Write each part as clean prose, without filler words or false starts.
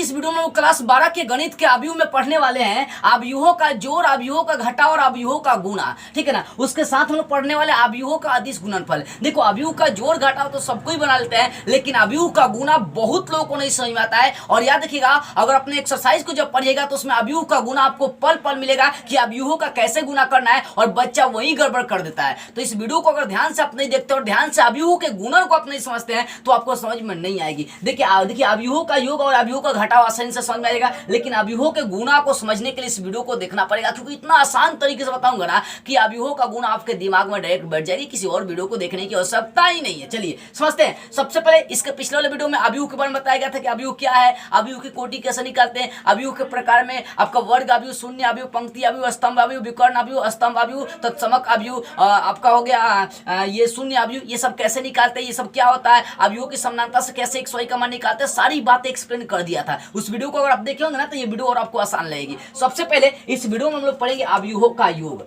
की इस वीडियो में लोग क्लास 12 के गणित के अवयव में पढ़ने वाले हैं अवयवों का जोड़, अवयवों का घटाव और अवयवों का गुणा। ठीक है ना। उसके साथ हम लोग पढ़ने वाले अवयवों का अदिश गुणनफल। देखो अवयव का जोड़ घटाव तो सबको ही बना लेते हैं, लेकिन अवयव का गुणा बहुत लोगों को नहीं समझ में आता है। और याद रखिएगा, अगर अपने एक्सरसाइज को जब पढ़िएगा तो उसमें अवयव का गुणा आपको पल पल मिलेगा कि अवयवों का कैसे गुणा करना है, और बच्चा वही गड़बड़ कर देता है। तो इस वीडियो को अगर ध्यान से आप नहीं देखते और ध्यान से अवयवों के गुणन को आप नहीं समझते हैं तो आपको समझ में नहीं आएगी। देखिए अवयवों का योग और अवयवों का घटाव आसानी से समझ में आएगा, लेकिन अवयवों के गुणा को समझने के लिए इस वीडियो को देखना पड़ेगा, क्योंकि इतना आसान तरीके से बताऊंगा ना कि अवयवों का गुणा आपके दिमाग में डायरेक्ट बैठ जाएगी, किसी और वीडियो को देखने की आवश्यकता ही नहीं है। चलिए समझते हैं। सबसे पहले इसके पिछले वाले वीडियो में अवयव के बारे में बताया गया था कि अवयव क्या है, अवयव की कोटि कैसे निकालते हैं, अवयव के प्रकार में आपका वर्ग अवयव, शून्य अवयव, पंक्ति अवयव, स्तंभ अवयव, विकर्ण अवयव, स्तंभ अवयव, तत्समक अवयव, आपका हो गया ये शून्य अवयव, ये सब कैसे निकालते हैं, ये सब क्या होता है, अवयवों की समानता से कैसे एक सही का मान निकालते हैं, सारी बातें एक्सप्लेन कर दिया था। उस वीडियो को अगर आप देखे होंगे ना तो ये वीडियो और आपको आसान लगेगी। सबसे पहले इस वीडियो में हम लोग पढ़ेंगे अवयवों का योग।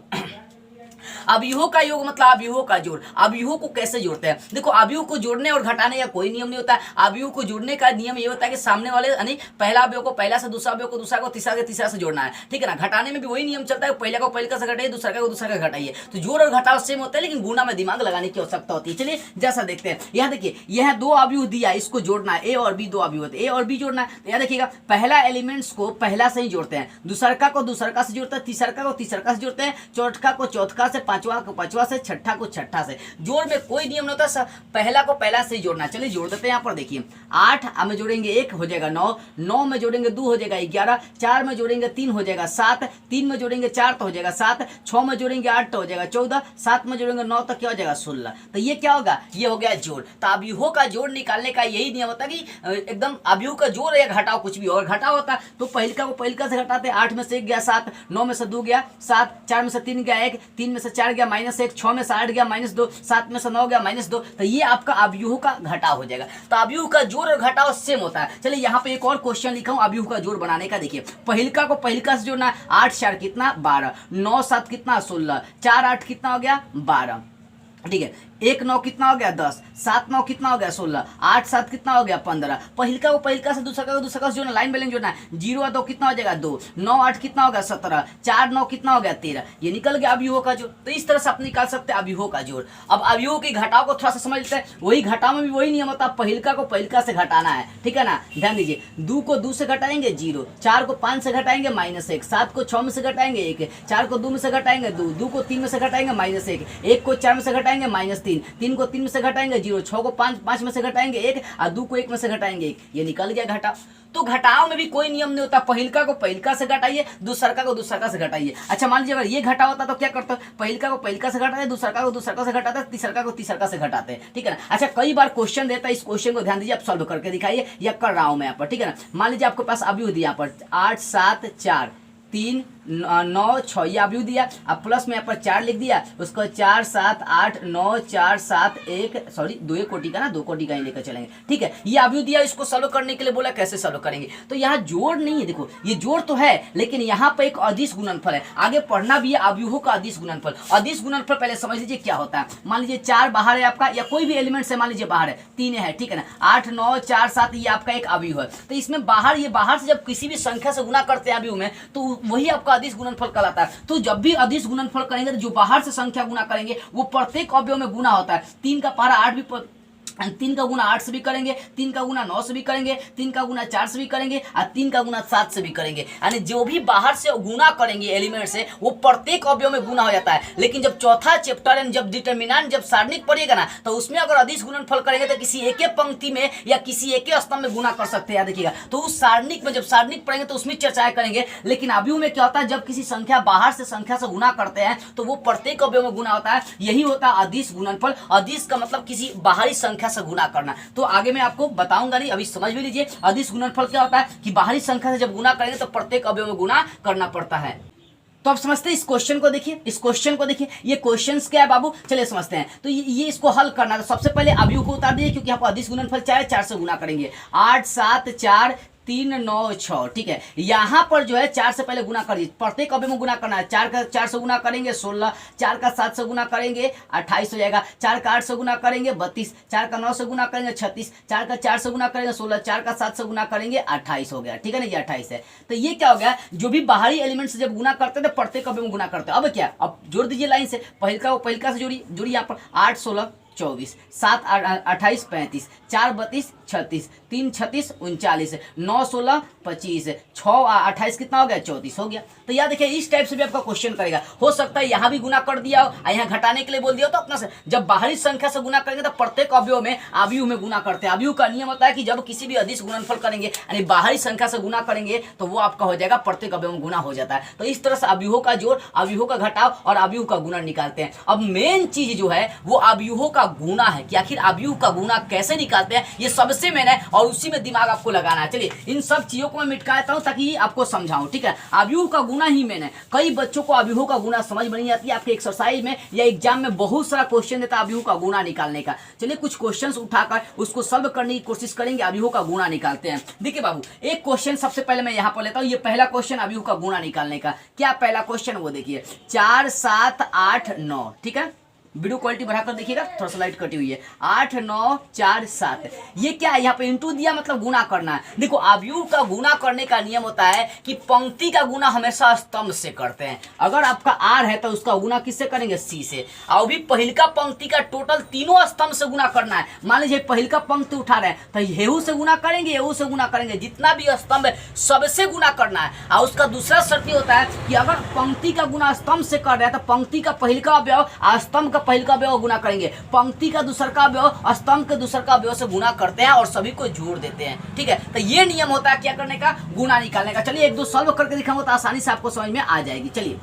अवयवों का योग मतलब अवयवों का जोड़। अवयवों को कैसे जोड़ते हैं? देखो अवयव को जोड़ने और घटाने का कोई नियम नहीं होता है। अवयव को जोड़ने का नियम ये होता है कि सामने वाले यानी पहला अवयव को पहला से, दूसरा अवयव को दूसरा को, तीसरा के तीसरा से जोड़ना है। ठीक है ना। घटाने में भी वही नियम चलता है, पहले को पहले से घटाइए, दूसरा को दूसरा का घटाइए। तो जोड़ और घटाव सेम होता है, लेकिन गुणा में दिमाग लगाने की आवश्यकता होती है। चलिए जैसा देखते हैं। यहाँ देखिए, यह दो अवयव दिया, इसको जोड़ना है। ए और बी दो अवयव होते हैं, ए और बी जोड़ना है। तो यहाँ देखिएगा, पहला एलिमेंट्स को पहला से ही जोड़ते हैं, दूसरका को दूसरका से जोड़ते हैं, तीसरका को तीसरका से जोड़ते हैं, चौथा को चौथा से, पांचवा को पांचवा से, छठा को छठा से। जोड़ में कोई नियम नहीं होता, पहला को पहला से ही जोड़ना। चलिए जोड़ देते हैं। यहाँ पर देखिए, 8 में जोड़ेंगे 1 हो जाएगा 9, 9 में जोड़ेंगे 2 हो जाएगा 11, 4 में जोड़ेंगे 3 हो जाएगा 7, 3 में जोड़ेंगे 4 तो हो जाएगा 7, 6 में जोड़ेंगे 8 तो हो जाएगा 14, 7 में जोड़ेंगे 9 तो क्या हो जाएगा 16। तो ये क्या होगा? ये हो गया जोड़। तो अवयवों का जोड़ निकालने का यही नियम होता है कि एकदम अवयव का जोड़ या घटाव कुछ भी और घटाव होता तो पहिलका को पहिलका से घटाते। 8 में से 1 गया 7, 9 में से 2 गया 7, 4 में से 3 गया 1, 3 में से 4 गया -1, 6 में से 8 गया -2, 7 में से 9 गया -2। तो ये आपका अवयवों का घटाव हो जाएगा। तो अवयव का जोड़ और घटाव सेम होता है। चलिए यहाँ पे एक और क्वेश्चन लिखा हूं अवयव का जोड़ बनाने का। देखिए पहिलका को पहिलका से जोड़ना, 8 4 कितना 12, 9 7 कितना 16, 4 8 कितना हो गया 12। ठीक है। 1 9 कितना हो गया 10, 7 9 कितना हो गया 16, 8 7 कितना हो गया 15। पहिलका को पहिलका से, दूसरा को दूसरा से जोड़ना, लाइन बैलेंस जोड़ना है। 0 2 कितना हो जाएगा 2, 9 8 कितना हो गया 17, 4 9 कितना हो गया 13। ये निकल गया अवयवों का जोड़। तो इस तरह से आप निकाल सकते हैं अवयवों का जोड़। अब अवयवों के घटाव को थोड़ा सा समझ लेते हैं। वही घटाव में भी वही नियम होता है, पहिलका को पहिलका से घटाना है। ठीक है ना। ध्यान दीजिए, 2 को 2 से घटाएंगे 0, 4 को 5 से घटाएंगे -1, 7 को 6 में से घटाएंगे 1, 4 को 2 में से घटाएंगे 2, 2 को 3 में से घटाएंगे -1, 1 को 4 में से घटाएंगे -3, 3 को 3 में से घटाएंगे 0, 6 को 5 में से घटाएंगे 1, और 2 को 1 में से घटाएंगे 1। ये निकल गया घटाव। तो घटाव में भी कोई नियम नहीं होता, पहिलका को पहिलका से घटाइए, दूसरका को दूसरका से घटाइए। अच्छा मान लीजिए अगर ये घटाव होता तो क्या करते हैं? पहिलका को पहिलका से घटाते, दूसरका को दूसरका से घटाते, तीसरका को तीसरका से घटाते हैं। ठीक है ना। अच्छा कई बार क्वेश्चन देता है, इस क्वेश्चन को ध्यान दीजिए, आप सॉल्व करके दिखाइए, या कर रहा हूं मैं यहाँ पर। ठीक है ना। मान लीजिए आपके पास अवयव दिया यहाँ पर 8 7 4 3 9 6, ये अवयव दिया। अब प्लस में यहाँ पर 4 लिख दिया, उसको 4 7 8 9 4 7 1 सॉरी 2 कोटि का ना, 2 कोटि का ही लेकर चलेंगे। ठीक है। ये अवयव दिया, इसको सॉल्व करने के लिए बोला कैसे सॉल्व करेंगे। तो यहाँ जोड़ नहीं है, देखो ये जोड़ तो है, लेकिन यहाँ पे एक अदिश गुणनफल है। आगे पढ़ना भी है अवयवों का अदिश गुणनफल। अदिश गुणनफल पहले समझ लीजिए क्या होता है। मान लीजिए 4 बाहर है आपका, या कोई भी एलिमेंट से मान लीजिए बाहर है, 3 है। ठीक है ना। 8 9 4 7 ये आपका एक अवयव है। तो इसमें बाहर, ये बाहर से जब किसी भी संख्या से गुना करते हैं अवयव में, तो वही आपका अदिश गुणनफल कहलाता है। तो जब भी अदिश गुणनफल करेंगे तो जो बाहर से संख्या गुना करेंगे वो प्रत्येक अवयव में गुना होता है। 3 का पारा 8 भी 3 का गुना 8 से भी करेंगे, 3 का गुना 9 से भी करेंगे, 3 का गुना 4 से भी करेंगे, और 3 का गुना 7 से भी करेंगे। यानी जो भी बाहर से गुना करेंगे एलिमेंट से, वो प्रत्येक अवयव में गुना हो जाता है। लेकिन जब चौथा चैप्टर है, जब डिटरमिनेंट, जब सारणिक पढ़िएगा ना, तो उसमें अगर अदिश गुणनफल करेंगे तो किसी एक पंक्ति में या किसी एक स्तंभ में गुना कर सकते हैं। देखिएगा, तो उस सारणिक में जब सारणिक पढ़ेंगे तो उसमें चर्चाएं करेंगे। लेकिन अवयव में क्या होता है, जब किसी संख्या बाहर से संख्या से गुना करते हैं तो वो प्रत्येक अवयव में गुना होता है। यही होता है अदिश गुणनफल। अदिश का मतलब किसी बाहरी संख्या से गुना करना। तो आगे मैं आपको बताऊंगा नहीं, अभी समझ भी लीजिए अदिश गुणनफल क्या होता है कि बाहरी संख्या से जब गुना करेंगे तो प्रत्येक अवयव में गुना करना पड़ता है। तो आप समझते हैं। इस क्वेश्चन को देखिए, इस क्वेश्चन को देखिए, ये क्वेश्चंस क्या है बाबू, चलिए समझते हैं। तो ये इसको हल करना है। तो सबसे पहले अवयव को उतार दिए, क्योंकि यहाँ पर अदिश गुणनफल 4 से गुना करेंगे। 8 7 4 3 9 6, ठीक है। यहाँ पर जो है 4 से पहले गुना कर दीजिए, प्रत्येक अवयव में गुना करना है। 4 का 4 से गुना करेंगे 16, 4 का 7 से गुना करेंगे 28 हो जाएगा, 4 का 8 से गुना करेंगे 32, 4 का 9 से गुना करेंगे 36, 4 का 4 से गुना करेंगे 16, 4 का 7 से गुना करेंगे 28 हो गया, ठीक है ना, ये 28 है। तो ये क्या हो गया, जो भी बाहरी एलिमेंट से जब गुना करते थे प्रत्येक अवयव में गुना करते हैं। अब क्या, अब जोड़ दीजिए लाइन से, पहिलका से जोड़ी यहाँ पर 8 16 24, 7 28 35, 4 32 36, 3 36 39, 9 16 25, 6 28 कितना हो गया 34 हो गया। तो याद देखिए इस टाइप से भी आपका क्वेश्चन करेगा। हो सकता है यहाँ भी गुना कर दिया हो, यहाँ घटाने के लिए बोल दिया तो अपना से जब बाहरी संख्या से गुना करेंगे तो प्रत्येक अवयव में आव्यूह में गुना करते हैं। आव्यूह का नियम होता है कि जब किसी भी अदिश गुणनफल करेंगे यानी बाहरी संख्या से गुना करेंगे तो वो आपका हो जाएगा प्रत्येक अवयव में गुना हो जाता है। तो इस तरह से आव्यूहों का जोड़, आव्यूहों का घटाव और आव्यूह का गुणा निकालते हैं। अब मेन चीज जो है वो आव्यूहों का गुना है कि आखिर आव्यूह का गुना कैसे निकालते हैं, ये सबसे मेन है और उसी में दिमाग आपको लगाना है। चलिए इन सब चीजों को मैं मिटा देता हूं ताकि आपको समझाऊं, ठीक है। आव्यूह का गुना ही मेन है। कई बच्चों को आव्यूहों का गुना समझ में नहीं आती है। आपके एक्सरसाइज में या एग्जाम में बहुत सारा क्वेश्चन देता है आव्यूह का गुना निकालने का। चलिए कुछ क्वेश्चंस उठाकर उसको सॉल्व करने की कोशिश करेंगे, आव्यूहों का गुना निकालते हैं। देखिए बाबू एक क्वेश्चन सबसे पहले मैं यहाँ पर लेता हूँ। ये पहला क्वेश्चन आव्यूह का गुना निकालने का। क्या पहला क्वेश्चन वो देखिए 4 7 8 9, ठीक है। वीडियो क्वालिटी बढ़ाकर देखिएगा, थोड़ा सा लाइट कटी हुई है। 8 9 4 7, ये क्या है, यहाँ पे इंटू दिया मतलब गुना करना है। देखो आव्यूह का गुना करने का नियम होता है कि पंक्ति का गुना हमेशा स्तंभ से करते हैं। अगर आपका आर है तो उसका गुना किससे करेंगे, सी से। और भी पहिलका पंक्ति का टोटल तीनों स्तंभ से गुना करना है। मान लीजिए पहिलका पंक्ति उठा रहे हैं तो हेहू से गुना करेंगे, हेहू से गुना करेंगे, जितना भी स्तंभ है सबसे गुना करना है। और उसका दूसरा शर्त होता है कि अगर पंक्ति का गुना स्तंभ से कर रहे हैं तो पंक्ति का पहिलका अवयव स्तंभ का पहिलका अवयव गुना करेंगे, पंक्ति का दूसर का अवयव स्तंभ के दूसर का अवयव से गुना करते हैं और सभी को जोड़ देते हैं, ठीक है। तो ये नियम होता है क्या करने का, गुना निकालने का। चलिए एक दो सॉल्व करके दिखाऊंगा तो आसानी से आपको समझ में आ जाएगी। चलिए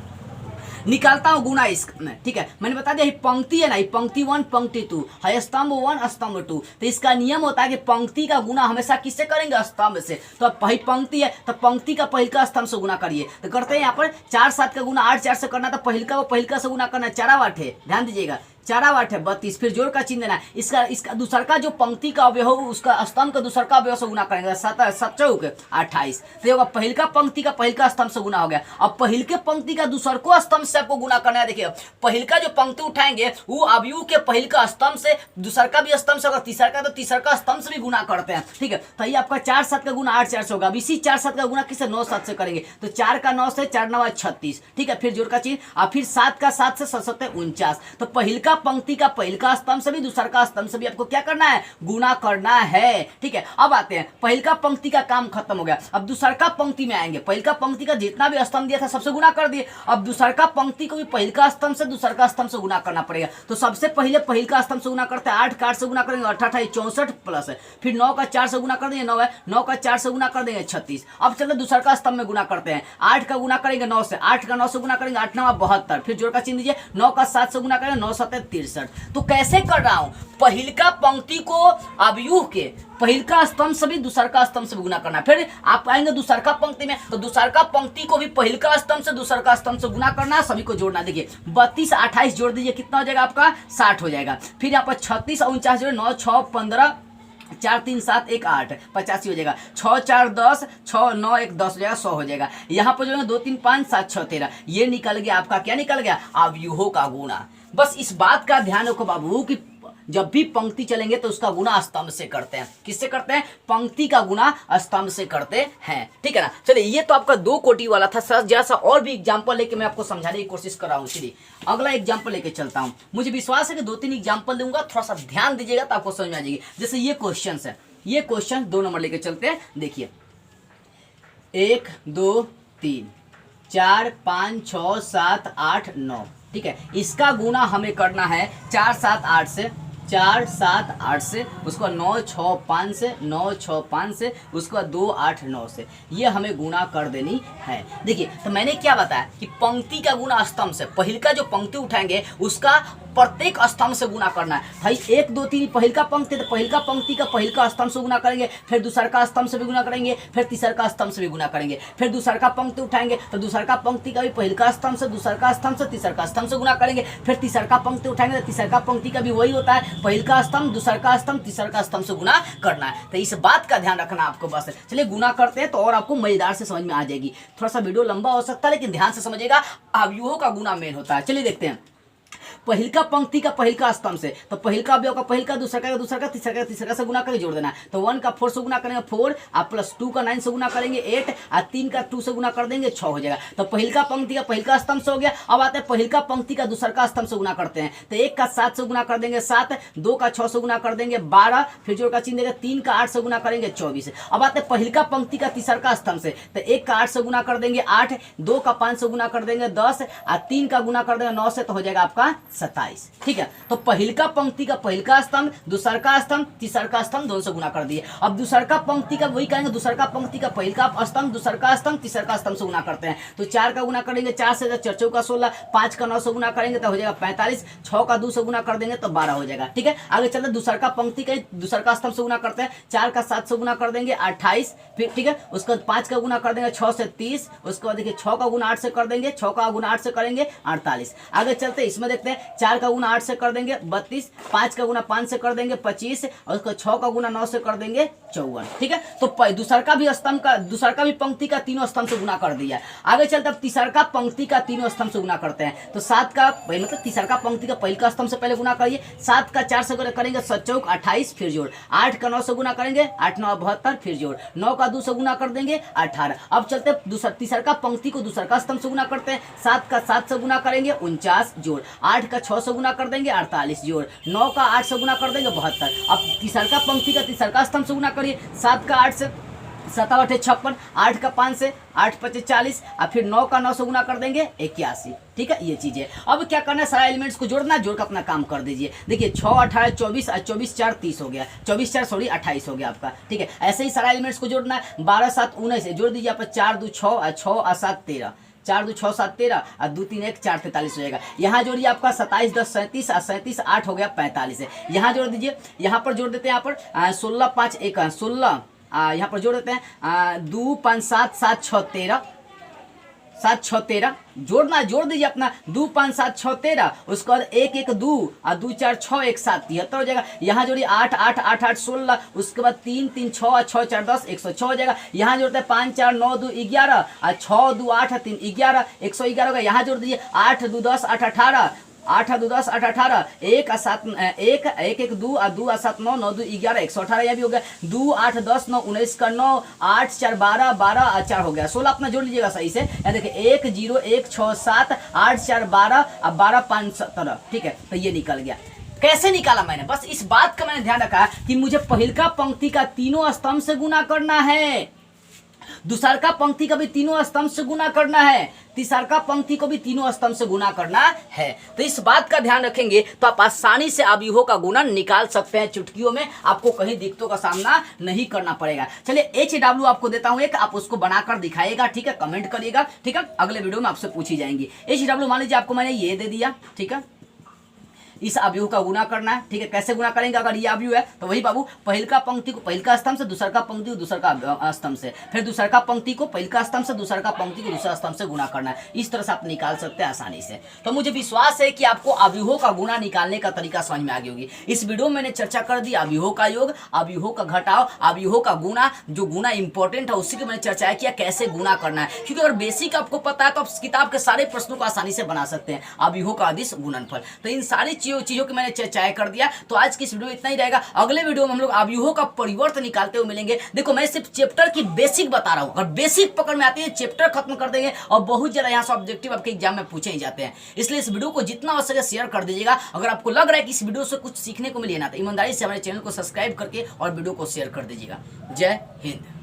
निकालता हूं गुना इसमें, ठीक है। मैंने बता दिया पंक्ति है ना, पंक्ति 1 पंक्ति 2 है, स्तंभ 1 स्तंभ 2। तो इसका नियम होता है कि पंक्ति का गुना हमेशा किससे करेंगे, स्तंभ से। तो अब पहली पंक्ति है तो पंक्ति का पहिलका स्तंभ से गुना करिए। तो करते हैं यहाँ पर 4 7 का गुना 8 4 से करना, तो पहिलका वो पहिलका से गुना करना, 4 8 है, ध्यान दीजिएगा 4 8 है 32, फिर जोड़ का चिन्ह देना। इसका दूसर का जो पंक्ति का अवयव हो उसका स्तंभ का दूसर का अवयव से गुना करेंगे, 7 7 चौक 28। तो होगा पहिलका पंक्ति का पहिलका स्तंभ से गुना हो गया। अब पहिलके पंक्ति का दूसर को स्तंभ से आपको गुना करना है। देखिए पहिलका जो पंक्ति उठाएंगे वो आव्यूह के पहिलका स्तंभ से, दूसर का भी स्तंभ से, अगर तीसर का तो तीसर का स्तंभ से भी गुना करते हैं, ठीक है। तो ये आपका 4 7 का गुना 8 4 से होगा। अब इसी 4 7 का गुना किससे, 9 7 से करेंगे। तो 4 का 9 से 4 9 36, ठीक है। फिर जोड़ का चिन्ह और फिर 7 का 7 से 7 7 49। तो पहिलका पंक्ति का पहिलका स्तंभ से भी दूसर का स्तंभ से भी आपको क्या करना है, गुना करना है, ठीक है। अब आते हैं पहिलका पंक्ति का काम खत्म हो गया। अब दूसर का पंक्ति में आएंगे। पहिलका पंक्ति का जितना भी स्तंभ दिया था सबसे गुना कर दिए। अब दूसर का पंक्ति को भी पहिलका स्तंभ से दूसर का स्तंभ से गुना करना पड़ेगा। तो सबसे पहले पहिलका स्तंभ से गुना करते हैं, 8 का 8 से गुना करेंगे 8 8 64 प्लस है, फिर 9 का 4 से गुना कर देंगे 9 है, 9 का 4 से गुना कर देंगे 36। अब चलो दूसर का स्तंभ में गुना करते हैं। 8 का गुना करेंगे 9 से, 8 का 9 से गुना करेंगे 8 9 72, फिर जोड़ का चिन्ह दीजिए, 9 का 7 से गुना करेंगे 9 7 63। तो कैसे कर रहा हूं, पहिलका पंक्ति को आव्यूह के पहिलका स्तंभ से भी दूसर का स्तंभ से गुना करना। फिर आप आएंगे दूसर का पंक्ति में तो दूसर का पंक्ति को भी पहिलका स्तंभ से दूसर का स्तंभ से गुना करना, सभी को जोड़ना। देखिए 32 28 जोड़ दीजिए, कितना हो जाएगा आपका 60 हो जाएगा। फिर यहाँ पर 36 49 जोड़े 9 6 15 4 3 7 1 8 85 हो जाएगा। 6 4 10 6 9 1 10 हो जाएगा, 100 हो जाएगा। यहाँ पर जो है 2 3 5 7 6 13, ये निकल गया आपका, क्या निकल गया, आव्यूहों का गुना। बस इस बात का ध्यान रखो बाबू कि जब भी पंक्ति चलेंगे तो उसका गुना स्तंभ से करते हैं। किससे करते हैं, पंक्ति का गुना स्तंभ से करते हैं, ठीक है ना। चलिए ये तो आपका 2 कोटि वाला था। सर जैसा और भी एग्जांपल लेके मैं आपको समझाने की कोशिश कर रहा हूँ। चलिए अगला एग्जांपल लेके चलता हूँ। मुझे विश्वास है कि 2 3 एग्जांपल दूंगा, थोड़ा सा ध्यान दीजिएगा तो आपको समझ में आ जाएगी। जैसे ये क्वेश्चन है, ये क्वेश्चन 2 नंबर लेके चलते हैं। देखिए 1 2 3 4 5 6 7 8 9, ठीक है। इसका गुना हमें करना है 4 7 8 से, 4 7 8 से, उसको 9 6 5 से, 9 6 5 से, उसको 2 8 9 से, ये हमें गुना कर देनी है। देखिए तो मैंने क्या बताया कि पंक्ति का गुना स्तंभ से, पहिलका जो पंक्ति उठाएंगे उसका प्रत्येक स्तंभ से गुना करना है भाई। 1 2 3 पहिलका पंक्ति, तो पहिलका पंक्ति का पहिलका स्तंभ से गुना करेंगे, फिर दूसरका स्तंभ से भी गुना करेंगे, फिर तीसरका स्तंभ से भी गुना करेंगे, फिर दूसरका पंक्ति उठाएंगे तो दूसरका पंक्ति का भी पहिलका स्तंभ से, दूसरका स्तंभ से, तीसरका स्तंभ से गुना करेंगे, फिर तीसरका पंक्ति उठाएंगे तो तीसरका पंक्ति का भी वही होता है, पहिलका स्तंभ, दूसरका स्तंभ, तीसरका स्तंभ से गुना करना है। तो इस बात का ध्यान रखना आपको बस। चलिए गुना करते हैं तो और आपको मजेदार से समझ में आ जाएगी। थोड़ा सा वीडियो लंबा हो सकता है लेकिन ध्यान से समझिएगा, अवयवों का गुना मेन होता है। चलिए देखते हैं पहिलका पंक्ति का पहिलका स्तंभ से, तो पहिलका अवयव का पहिलका, दूसरा का दूसरा का, तीसरा का तीसरा से गुना करके जोड़ देना है। तो 1 का 4 से गुना करेंगे 4, आप प्लस 2 का 9 से गुना करेंगे 8, और 3 का 2 से गुना कर देंगे 6 हो जाएगा। तो पहिलका पंक्ति का पहिलका स्तंभ से हो गया। अब आते हैं पहिलका पंक्ति का दूसरका स्तंभ से गुना करते हैं, तो 1 का 7 से गुना कर देंगे 7, 2 का 6 से गुना कर देंगे 12, फिर जोड़ का चिन्ह देंगे, 3 का 8 से गुना करेंगे 24। अब आते हैं पहिलका पंक्ति का तीसरका स्तंभ से, तो 1 का 8 से गुना कर देंगे 8, 2 का 5 से गुना कर देंगे 10, और 3 का गुना कर देंगे 9 से, तो हो जाएगा आपका 27। ठीक है, तो पहिलका पंक्ति का पहिलका स्तंभ, दूसरका स्तंभ, तीसरका स्तंभ दोनों से गुना कर दिए। अब दूसरका पंक्ति का वही करेंगे, दूसरका पंक्ति का पहिलका स्तंभ, दूसरका स्तंभ, तीसरका स्तंभ से गुना करते हैं। तो 4 का गुना करेंगे 4 से, 4 चौका 16, 5 का 9 से गुना करेंगे तो हो जाएगा 45, 6 का 2 से गुना कर देंगे तो 12 हो जाएगा। ठीक है, आगे चलते दूसरका पंक्ति का दूसरका स्तंभ से गुना करते हैं, 4 का 7 से गुना कर देंगे 28, फिर ठीक है उसके बाद 5 का गुना कर देंगे 6 से 30, उसके बाद देखिए 6 का गुना 8 से कर देंगे, 6 का गुना 8 से करेंगे 48। आगे चलते इसमें देखते हैं 4 का गुना 8 से कर देंगे 32, 5 का गुना 5 से कर देंगे 25, और उसको 6 का गुना 9 से कर देंगे 54। ठीक है, तो दूसरका भी स्तंभ का, दूसरका भी पंक्ति का तीनों स्तंभ से गुना कर दिया। आगे चलते अब तीसरका पंक्ति का तीनों स्तंभ से गुना करते हैं, तो 7 का मतलब तीसरका पंक्ति का पहिलका स्तंभ से पहले गुना करिए, 7 का 4 से करेंगे 7 चौक 28, फिर जोड़, 8 का 9 से गुना करेंगे 8 9 72, फिर जोड़, 9 का 2 से गुना कर देंगे 18। अब चलते तीसरका पंक्ति को दूसरका स्तंभ से गुना करते हैं, 7 का 7 से गुना करेंगे 49 जोड़, 8 का 6 से गुना कर देंगे 48 जोड़, 9 का 8 से गुना कर देंगे 72। अब तीसरका पंक्ति का तीसरका स्तंभ से गुना करिए, 7 का 8 से 7 8 56, 8 का 5 से 8 5 40, और फिर 9 का 9 से गुना कर देंगे 81। ठीक है, ये चीज है। अब क्या करना है, सारा एलिमेंट्स को जोड़ना, जोड़ कर अपना काम कर दीजिए। देखिए 6 18 24, 24 4 30 हो गया, 24 4 सॉरी 28 हो गया आपका। ठीक है, ऐसे ही सारा एलिमेंट्स को जोड़ना है। 12 7 19 जोड़ दीजिए आप, 4 2 6 और 6 और 7 13, 4 2 6 7 13, और 2 3 1 4 43 हो जाएगा। यहाँ जोड़िए आपका 27 10 37, और 37 8 हो गया 45 है। यहाँ जोड़ दीजिए, यहाँ पर जोड़ देते हैं, यहाँ पर 16 5 1 16, यहाँ पर जोड़ देते हैं 2 5 7 7 6 13, 7 6 13 जोड़ना, जोड़ दीजिए अपना 2 5 7 6 13, उसके बाद 1 1 2 और 2 4 6 1 7 73 हो जाएगा। यहाँ जोड़िए 8 8 8 8 16, उसके बाद 3 3 6 और 6 4 10 106 हो जाएगा। यहाँ जोड़ते हैं 5 4 9 2 11, और 6 2 8 3 11 111 होगा। यहाँ जोड़ दीजिए 8 2 10 8 18, 8 2 10 8 18, 1 7 1 1 1 2 और 2 7 9 9 2 11 118, यह भी हो गया। 2 8 10 9 19 का 9, 8 4 12 12 और 4 हो गया 16। अपना जोड़ लीजिएगा सही से। यहाँ देखिए 1 0 1 6 7 8 4 12 और 12 5 17। ठीक है, तो ये निकल गया। कैसे निकाला मैंने, बस इस बात का मैंने ध्यान रखा कि मुझे पहिलका पंक्ति का तीनों स्तंभ से गुना करना है, दूसरका पंक्ति का भी तीनों स्तंभ से गुना करना है, तीसरका पंक्ति को भी तीनों स्तंभ से गुना करना है। तो इस बात का ध्यान रखेंगे तो आप आसानी से अवयवों का गुणन निकाल सकते हैं। चुटकियों में आपको कहीं दिक्कतों का सामना नहीं करना पड़ेगा। चलिए HW आपको देता हूं एक, आप उसको बनाकर दिखाइएगा। ठीक है, कमेंट करिएगा। ठीक है, अगले वीडियो में आपसे पूछी जाएंगी। HW मान लीजिए आपको मैंने ये दे दिया। ठीक है, इस अवयव का गुना करना है। ठीक है, कैसे गुना करेंगे, अगर ये अवयव है तो वही बाबू पहिलका पंक्ति को पहिलका स्तंभ से, दूसरका पंक्ति को दूसरका स्तंभ से, फिर दूसरका पंक्ति को पहिलका स्तंभ से, दूसरका पंक्ति को दूसरा स्तंभ से गुना करना है। इस तरह से आप निकाल सकते हैं आसानी से। तो मुझे विश्वास है कि आपको अवयवों का गुना निकालने का तरीका समझ में आ गई होगी। इस वीडियो में मैंने चर्चा कर दी अवयवों का योग, अवयवों का घटाव, अवयवों का गुना। जो गुना इंपॉर्टेंट है उसी को मैंने चर्चा किया कैसे गुना करना है, क्योंकि अगर बेसिक आपको पता है तो आप किताब के सारे प्रश्नों को आसानी से बना सकते हैं। अवयवों का अदिश गुणनफल, तो इन सारी चीजों की मैंने चाय कर दिया। तो आज की इस वीडियो में इतना ही रहेगा। अगले वीडियो में हम लोग अवयवों का परिवर्त निकालते हुए मिलेंगे। देखो मैं सिर्फ चैप्टर की बेसिक बता रहा हूं, अगर बेसिक पकड़ में आती है चैप्टर खत्म कर देंगे, और बहुत ज्यादा यहाँ से ऑब्जेक्टिव आपके एग्जाम में पूछे ही जाते हैं। इसलिए इस वीडियो को जितना हो सके शेयर कर दीजिएगा। अगर आपको लग रहा है कि इस वीडियो से कुछ सीखने को मिले ना, तो ईमानदारी से हमारे चैनल को सब्सक्राइब करके और वीडियो को शेयर कर दीजिएगा। जय हिंद।